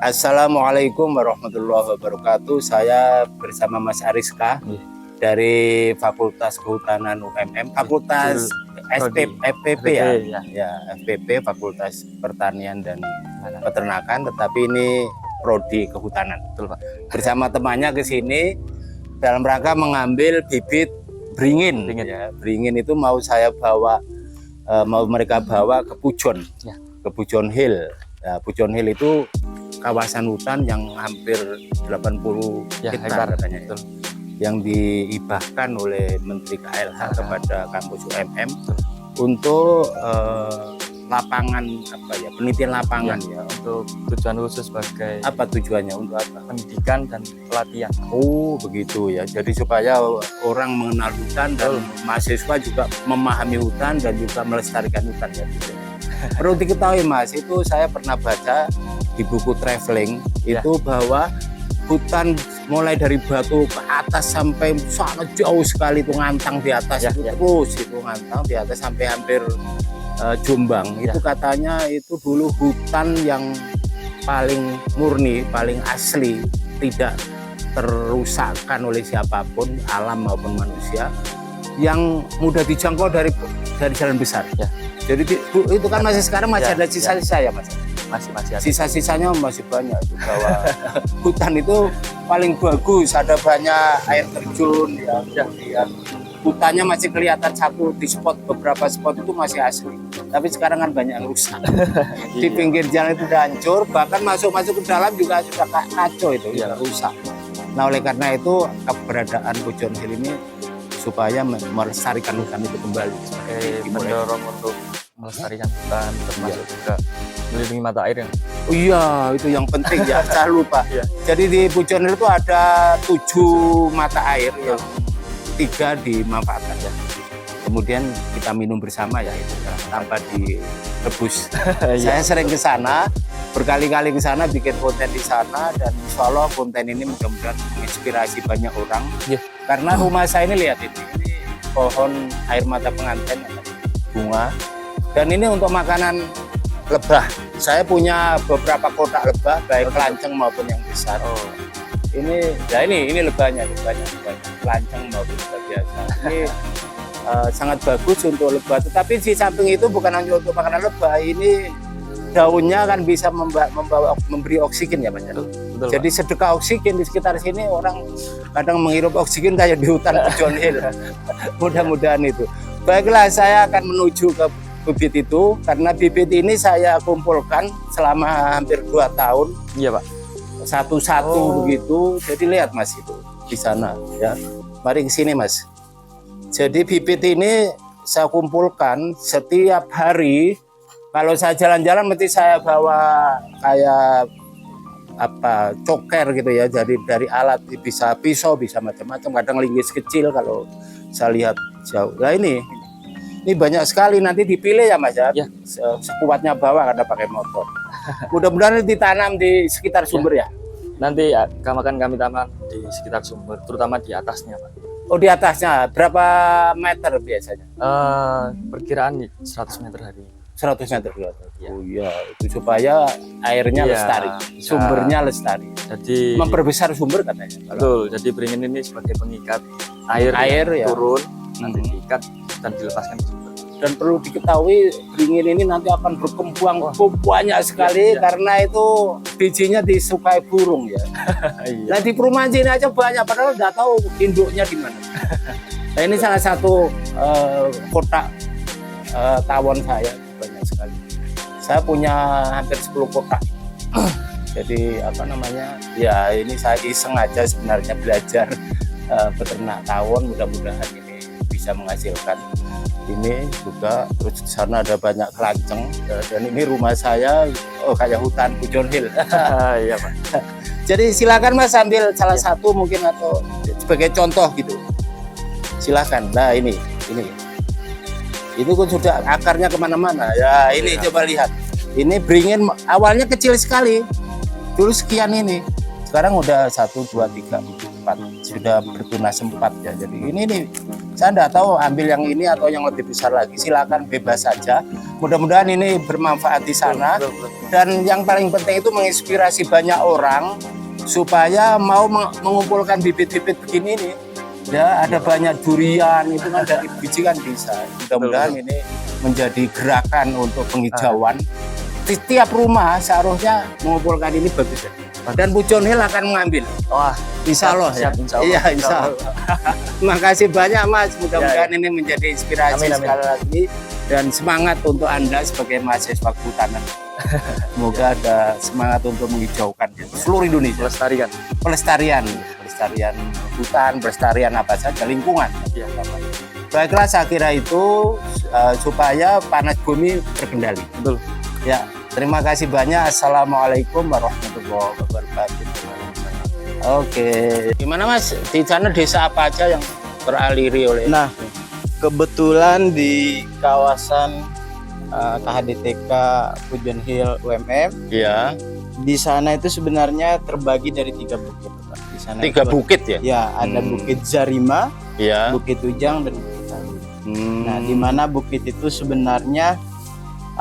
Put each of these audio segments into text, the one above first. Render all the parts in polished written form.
Assalamualaikum warahmatullahi wabarakatuh. Saya bersama Mas Ariska dari Fakultas Kehutanan UMM, Fakultas FPP FPP, Fakultas Pertanian dan Peternakan, tetapi ini prodi kehutanan. Betul, Pak. Bersama temannya ke sini dalam rangka mengambil bibit beringin. Ya, beringin itu mau saya bawa, mau mereka bawa ke Pujon, ke Pujon Hill. Ya, Pujon Hill itu kawasan hutan yang hampir 80 hektar katanya, yang dihibahkan oleh Menteri KLH kepada kampus UMM untuk lapangan penelitian lapangan untuk tujuan khusus sebagai tujuannya untuk pendidikan dan pelatihan. Oh begitu ya, jadi supaya orang mengenal hutan dan mahasiswa juga memahami hutan dan juga melestarikan hutan ya. Perlu diketahui Mas, itu saya pernah baca di buku traveling itu bahwa hutan mulai dari Batu ke atas sampai sangat jauh sekali itu ngantang di atas terus itu ngantang di atas sampai hampir Jombang. Itu katanya itu dulu hutan yang paling murni, paling asli, tidak terusakkan oleh siapapun, alam maupun manusia, yang mudah dijangkau dari jalan besar. Jadi itu kan masih sekarang masih ada sisa-sisa ya Mas. Masih ada. Sisa-sisanya masih banyak itu, bahwa hutan itu paling bagus, ada banyak air terjun kemudian hutannya masih kelihatan satu di beberapa spot itu masih asli. Tapi sekarang kan banyak yang rusak. Di pinggir jalan itu udah hancur, bahkan masuk ke dalam juga sudah kacau itu, rusak. Nah oleh karena itu keberadaan Pujon Hill ini supaya melestarikan hutan itu kembali sebagai mendorong untuk melestarikan hutan, termasuk juga melindungi mata air yang itu yang penting ya. Saya lupa. Jadi di Pujon Hill itu ada 7 mata air yang 3 dimanfaatkan ya. Kemudian kita minum bersama ya, itu tanpa direbus. Saya sering ke sana, berkali-kali ke sana, bikin konten di sana, dan insya Allah konten ini mudah-mudahan menginspirasi banyak orang. Karena rumah saya ini lihat ini pohon air mata pengantin, bunga, dan ini untuk makanan lebah. Saya punya beberapa kotak lebah, baik kelanceng maupun yang besar. Ini lebahnya kelanceng maupun lebah biasa. Ini sangat bagus untuk lebah. Tetapi di samping itu bukan hanya untuk makanan lebah, ini daunnya kan bisa memberi oksigen ya Mas. Jadi sedekah oksigen di sekitar sini, orang kadang menghirup oksigen kayak di hutan Pujon Hill. Mudah-mudahan itu. Baiklah, saya akan menuju ke bibit itu, karena bibit ini saya kumpulkan selama hampir 2 tahun. Iya Pak. Satu-satu begitu. Jadi lihat Mas itu di sana ya. Mari ke sini Mas. Jadi bibit ini saya kumpulkan setiap hari. Kalau saya jalan-jalan mesti saya bawa kayak coker gitu ya. Jadi dari alat bisa pisau, bisa macam-macam. Kadang linggis kecil kalau saya lihat jauh. Nah ini banyak sekali, nanti dipilih ya Mas ya. Sekuatnya bawa karena pakai motor. Mudah-mudahan ditanam di sekitar sumber ya. Nanti akan kami tanam di sekitar sumber, terutama di atasnya Pak. Oh di atasnya, berapa meter biasanya? Perkiraan 100 meter hari. 100 meter di atas. Oh iya, itu supaya airnya lestari, sumbernya lestari. Jadi memperbesar sumber katanya. Betul, jadi beringin ini sebagai pengikat air turun, nanti diikat dan dilepaskan di sumber. Dan perlu diketahui beringin ini nanti akan berkembang banyak sekali karena itu bijinya disukai burung ya. Nah di perumahan sini aja banyak, padahal nggak tahu induknya di mana. Nah ini salah satu kotak tawon saya, banyak sekali. Saya punya hampir 10 kotak. Jadi ya ini saya iseng aja sebenarnya, belajar beternak tawon, mudah-mudahan ini bisa menghasilkan. Ini juga, terus di sana ada banyak kelanceng, dan ini rumah saya kayak hutan Pujon Hill. Iya Pak. Jadi silakan Mas ambil salah satu mungkin, atau sebagai contoh gitu. Silakan. Nah ini kan sudah akarnya kemana-mana ya. Ini coba lihat, ini beringin awalnya kecil sekali, dulu sekian ini, Sekarang udah 1, 2, 3, 4 sudah bertunas 4 ya. Jadi ini nih saya enggak tahu ambil yang ini atau yang lebih besar lagi. Silakan bebas saja. Mudah-mudahan ini bermanfaat di sana. Dan yang paling penting itu menginspirasi banyak orang supaya mau mengumpulkan bibit-bibit begini nih. Ya, ada banyak durian itu kan dari biji kan bisa. Mudah-mudahan ini menjadi gerakan untuk penghijauan. Setiap rumah seharusnya mengumpulkan ini bagus ya. Dan Pujon Hill akan mengambil. Wah, insya Allah ya. Iya, insya Allah. Terima kasih banyak Mas. Mudah-mudahan ini menjadi inspirasi sekali lagi dan semangat untuk Anda sebagai mahasiswa kehutanan. Semoga ada semangat untuk menghijaukan seluruh Indonesia. Pelestarian hutan, pelestarian apa saja lingkungan. Ya. Baiklah, saya kira itu supaya panas bumi terkendali. Betul. Ya, terima kasih banyak. Assalamualaikum warahmatullahi wabarakatuh. Oke, gimana Mas? Di sana desa apa aja yang teraliri oleh? Nah, kebetulan di kawasan KHDTK Pujon Hill UMM, ya, di sana itu sebenarnya terbagi dari 3 bukit. Di sana 3 bukit ya? Ya, ada Bukit Zarima, ya, Bukit Ujang, dan Bukit Talu. Nah, di mana bukit itu sebenarnya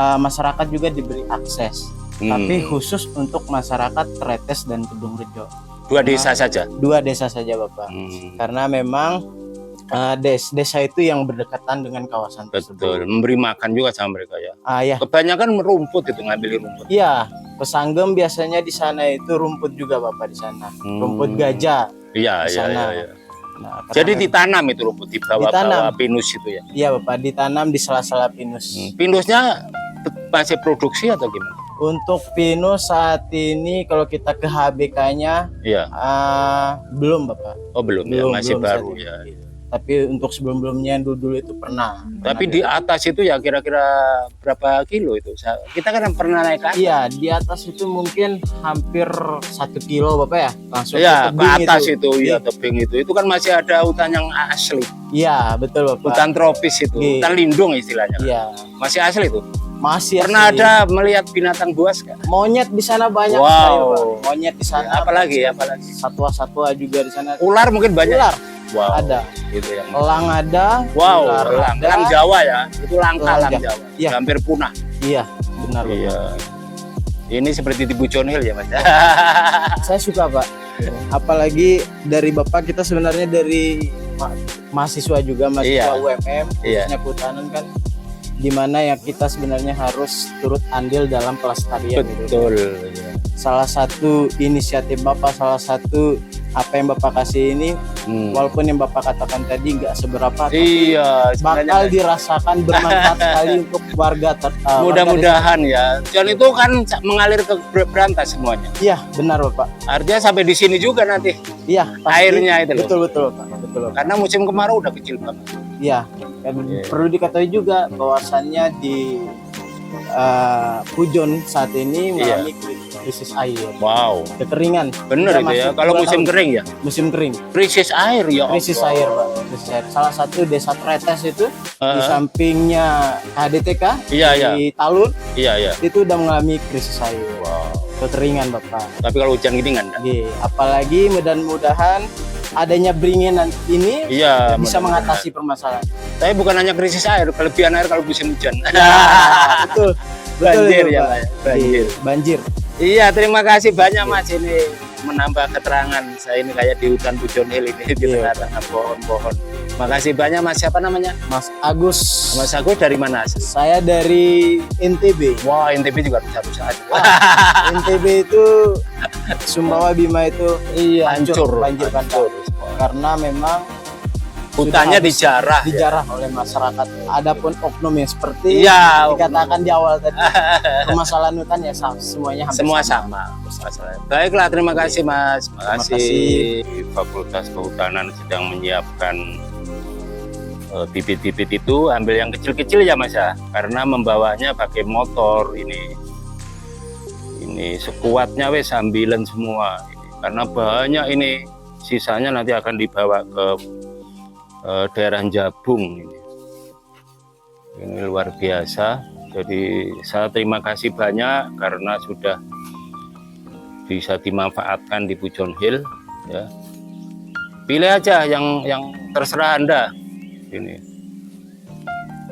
masyarakat juga diberi akses, tapi khusus untuk masyarakat Tretes dan Kedung Rejo. 2 desa saja? 2 desa saja Bapak, karena memang desa itu yang berdekatan dengan kawasan tersebut. Betul, memberi makan juga sama mereka ya? Ya. Kebanyakan rumput itu, ngambil rumput? Iya, pesanggem biasanya di sana itu rumput juga Bapak di sana, rumput gajah. Iya, di sana. Iya. Nah, jadi ditanam itu rumput di bawah pinus itu ya? Iya Bapak, ditanam di sela-sela pinus. Pinusnya masih produksi atau gimana? Untuk pinus saat ini kalau kita ke HBK-nya, iya, belum Bapak. Oh belum ya, masih baru ya. Tapi untuk sebelum-sebelumnya dulu itu pernah. Tapi di atas itu ya kira-kira berapa kilo itu? Kita kan pernah naik kan? Iya, di atas itu mungkin hampir 1 kilo Bapak ya. Langsung ya, ke atas itu ya, tebing itu. Itu kan masih ada hutan yang asli. Iya, betul Bapak. Hutan tropis itu, hutan lindung istilahnya. Iya. Masih asli itu? Masih pernah asli. Ada melihat binatang buas kan? Monyet di sana banyak sekali, Bapak. Monyet di sana. Apalagi? Satwa-satwa juga di sana. Ular mungkin banyak. Ular. Wow. Ada. Itu yang elang ada. Wow, elang Jawa ya. Itu langka elang Jawa. Ya. Hampir punah. Iya, benar Bapak. Iya. Ini seperti di Pujon Hill ya Mas. Saya suka Pak. Apalagi dari Bapak, kita sebenarnya dari mahasiswa juga, mahasiswa UMM, khususnya kehutanan kan, dimana ya kita sebenarnya harus turut andil dalam pelestarian. Betul. Gitu. Salah satu inisiatif Bapak, salah satu apa yang Bapak kasih ini, walaupun yang Bapak katakan tadi nggak seberapa, tapi bakal dirasakan bermanfaat sekali untuk warga. Mudah-mudahan ya. Dan itu kan mengalir ke berantas semuanya. Iya, benar Bapak. Artinya sampai di sini juga nanti. Iya, airnya itu loh. Betul Bapak. Betul. Karena musim kemarau udah kecil banget. Iya. Perlu diketahui juga bahwasannya di Pujon saat ini mengalami krisis air. Wow. Kekeringan. Bener itu ya. Kalau musim kering ya. Musim kering. Krisis air ya. Krisis air Pak. Krisis air. Salah satu desa Tretes itu di sampingnya KHDTK di Talun. Iya. Itu udah mengalami krisis air. Wow. Kekeringan Bapak. Tapi kalau hujan gini kan? Apalagi mudah-mudahan adanya beringin ini bisa mengatasi permasalahan. Tapi bukan hanya krisis air, kelebihan air kalau musim hujan. Ya, betul. Banjir ya Pak. Banjir. Iya, terima kasih banyak Mas, ini menambah keterangan saya ini kayak di hutan Pujon Hill ini di tengah-tengah pohon-pohon. Makasih banyak Mas, siapa namanya? Mas Agus. Mas Agus dari mana? Saya dari NTB. Wah, NTB juga bisa. NTB itu Sumbawa Bima itu hancur, banjir bandang. Karena memang hutannya dijarah oleh masyarakat. Adapun oknum yang seperti dikatakan di awal tadi, permasalahan hutan ya semuanya hampir sama. Baiklah, terima kasih Mas. Terima kasih. Fakultas Kehutanan sedang menyiapkan bibit-bibit itu, ambil yang kecil-kecil ya Mas ya, karena membawanya pakai motor ini sekuatnya wes ambilan semua ini. Karena banyak ini, sisanya nanti akan dibawa ke daerah Jabung ini luar biasa. Jadi saya terima kasih banyak karena sudah bisa dimanfaatkan di Pujon Hill ya. Pilih aja yang terserah Anda ini.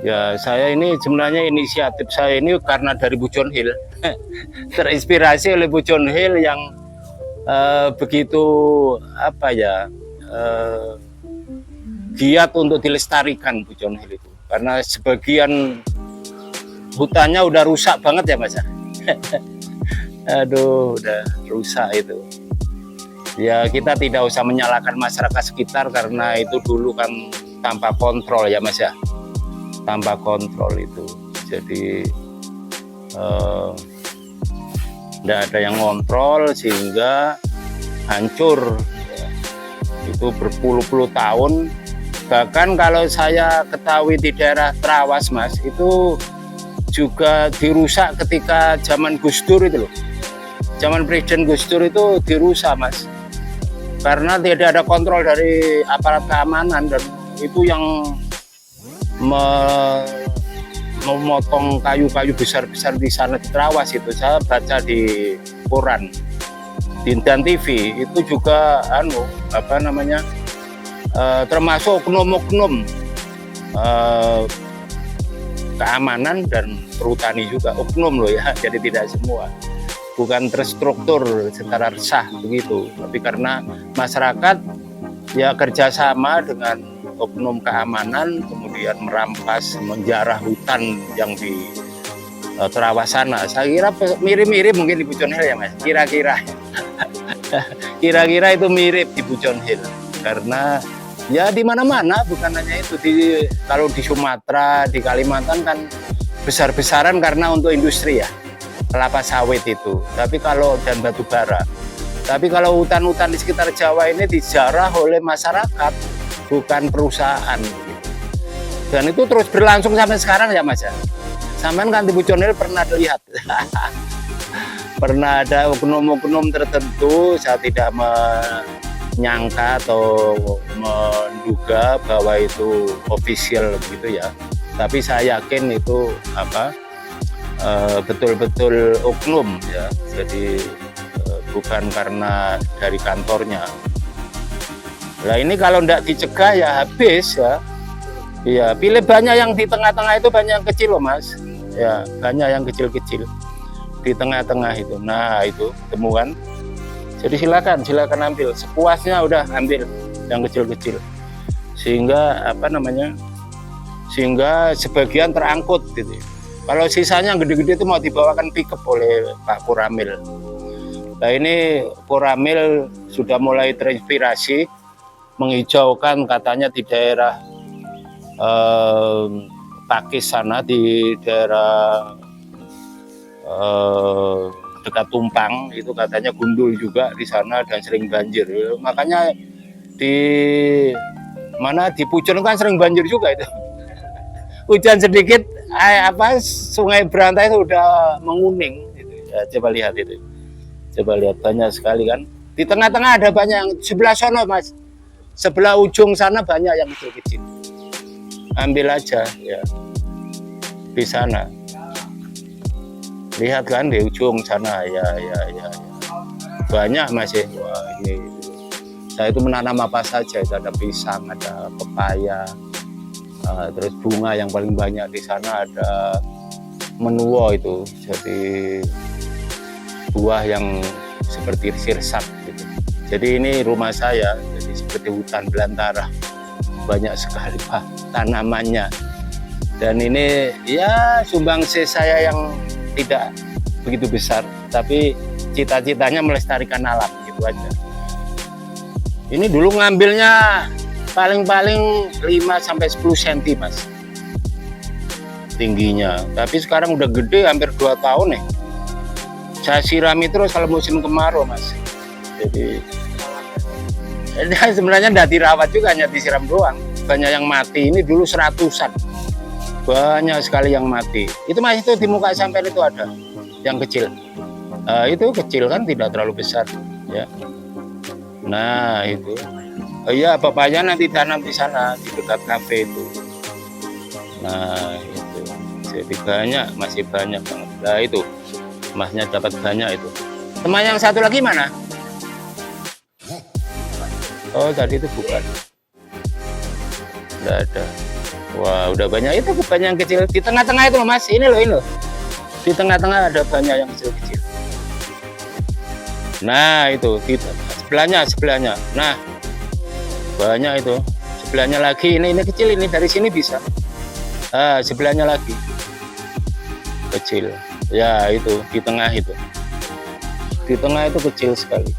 Ya saya ini sebenarnya inisiatif saya ini karena dari Pujon Hill. Terinspirasi oleh Pujon Hill yang begitu apa ya, giat untuk dilestarikan Pujon Hill itu, karena sebagian hutannya udah rusak banget ya Mas. Aduh, udah rusak itu. Ya kita tidak usah menyalahkan masyarakat sekitar karena itu dulu kan tanpa kontrol ya Mas ya, tanpa kontrol itu. Jadi tidak ada yang ngontrol sehingga hancur ya. Itu berpuluh-puluh tahun. Bahkan kalau saya ketahui di daerah Trawas Mas, itu juga dirusak ketika zaman Gus Dur itu loh. Zaman Presiden Gus Dur itu dirusak Mas, karena tidak ada kontrol dari aparat keamanan, dan itu yang memotong kayu-kayu besar-besar di sana di Trawas itu. Saya baca di koran, di Dan TV itu juga termasuk oknum-oknum keamanan dan perhutani juga, oknum loh ya, jadi tidak semua, bukan terstruktur secara resah begitu, tapi karena masyarakat ya kerjasama dengan oknum keamanan, kemudian merampas, menjarah hutan yang di Trawas sana. Saya kira mirip-mirip mungkin di Pujon Hill ya Mas, kira-kira. Kira-kira itu mirip di Pujon Hill, karena ya di mana-mana, bukan hanya itu, kalau di Sumatera, di Kalimantan kan besar-besaran karena untuk industri ya, kelapa sawit itu, tapi kalau dan batu bara. Tapi kalau hutan-hutan di sekitar Jawa ini dijarah oleh masyarakat, bukan perusahaan. Dan itu terus berlangsung sampai sekarang ya Mas ya. Sampean kan di Pujon Hill pernah lihat. Pernah ada oknum-oknum tertentu, saya tidak menyangka atau menduga bahwa itu official begitu ya. Tapi saya yakin itu betul-betul oknum ya. Jadi bukan karena dari kantornya. Nah ini kalau tidak dicegah ya habis ya. Iya, pilih banyak yang di tengah-tengah itu, banyak yang kecil loh Mas. Ya, banyak yang kecil-kecil di tengah-tengah itu. Nah, itu temuan. Jadi silakan ambil. Sepuasnya udah ambil yang kecil-kecil. Sehingga sehingga sebagian terangkut gitu. Kalau sisanya yang gede-gede itu mau dibawakan pickup oleh Pak Koramil. Nah, ini Koramil sudah mulai terinspirasi menghijaukan katanya di daerah Pakis sana, di daerah dekat Tumpang itu katanya gundul juga di sana dan sering banjir. Makanya di Pujon kan sering banjir juga itu. Hujan sedikit Sungai Berantai itu udah menguning gitu. Ya, coba lihat itu. Coba lihat, banyak sekali kan. Di tengah-tengah ada banyak yang sebelah sana Mas. Sebelah ujung sana banyak yang kecil-kecil. Ambil aja ya di sana, lihat kan di ujung sana ya banyak masih. Wah, ini saya itu menanam apa saja, ada pisang, ada pepaya, terus bunga yang paling banyak di sana ada menuwo itu, jadi buah yang seperti sirsak gitu. Jadi ini rumah saya jadi seperti hutan belantara, banyak sekali Pak tanamannya. Dan ini ya sumbangsi saya yang tidak begitu besar, tapi cita-citanya melestarikan alam gitu aja. Ini dulu ngambilnya paling-paling 5-10 cm Mas tingginya, tapi sekarang udah gede, hampir 2 tahun nih. Saya sirami terus kalau musim kemarau Mas. Jadi sebenarnya tidak dirawat juga, hanya disiram doang. Banyak yang mati, ini dulu 100-an, banyak sekali yang mati. Itu Mas, itu di muka sampai itu ada yang kecil. Itu kecil kan, tidak terlalu besar ya. Nah itu, iya pepaya nanti tanam di sana di dekat kafe itu. Nah itu, jadi banyak, masih banyak banget. Nah itu Masnya dapat banyak itu. Teman yang satu lagi mana? Oh, tadi itu bukan. Nggak ada. Wah, udah banyak itu banyak yang kecil. Di tengah-tengah itu loh, Mas. Ini loh, ini loh. Di tengah-tengah ada banyak yang kecil-kecil. Nah, itu di sebelahnya. Nah, banyak itu. Sebelahnya lagi. Ini kecil ini dari sini bisa. Ah, sebelahnya lagi. Kecil. Ya, itu di tengah itu. Di tengah itu kecil sekali.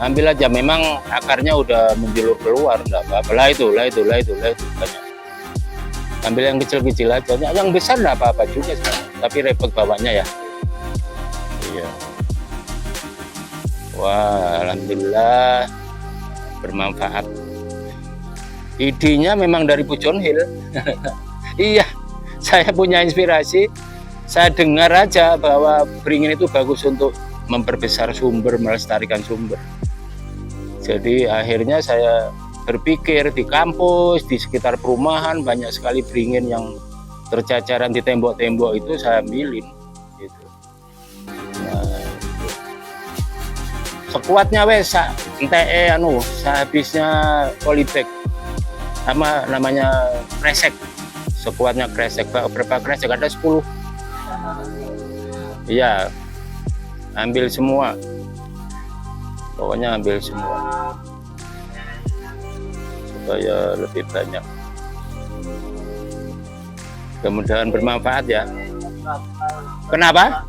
Ambil aja, memang akarnya udah menjulur keluar, enggak apa-apa. Lah itu banyak. Ambil yang kecil-kecil aja, yang besar enggak apa-apa juga sekarang. Tapi repot bawanya ya. Iya. Wah, alhamdulillah bermanfaat. Idenya memang dari Pujon Hill. Iya, saya punya inspirasi. Saya dengar aja bahwa beringin itu bagus untuk memperbesar sumber, melestarikan sumber. Jadi akhirnya saya berpikir di kampus, di sekitar perumahan banyak sekali beringin yang tercacaran di tembok-tembok itu saya ambilin. Gitu. Nah, sekuatnya wes, ente sehabisnya polybag, namanya kresek, sekuatnya kresek, berapa kresek, ada 10. Iya, ambil semua. Pokoknya ambil semua supaya lebih banyak. Mudah-mudahan bermanfaat ya. Kenapa?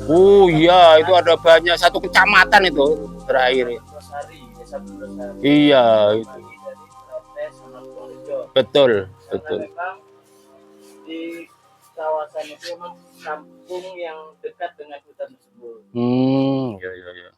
Oh iya, itu ada banyak, satu kecamatan itu terakhir. Iya itu. Betul. Di kawasan itu memang kampung yang dekat dengan hutan tersebut. Ya.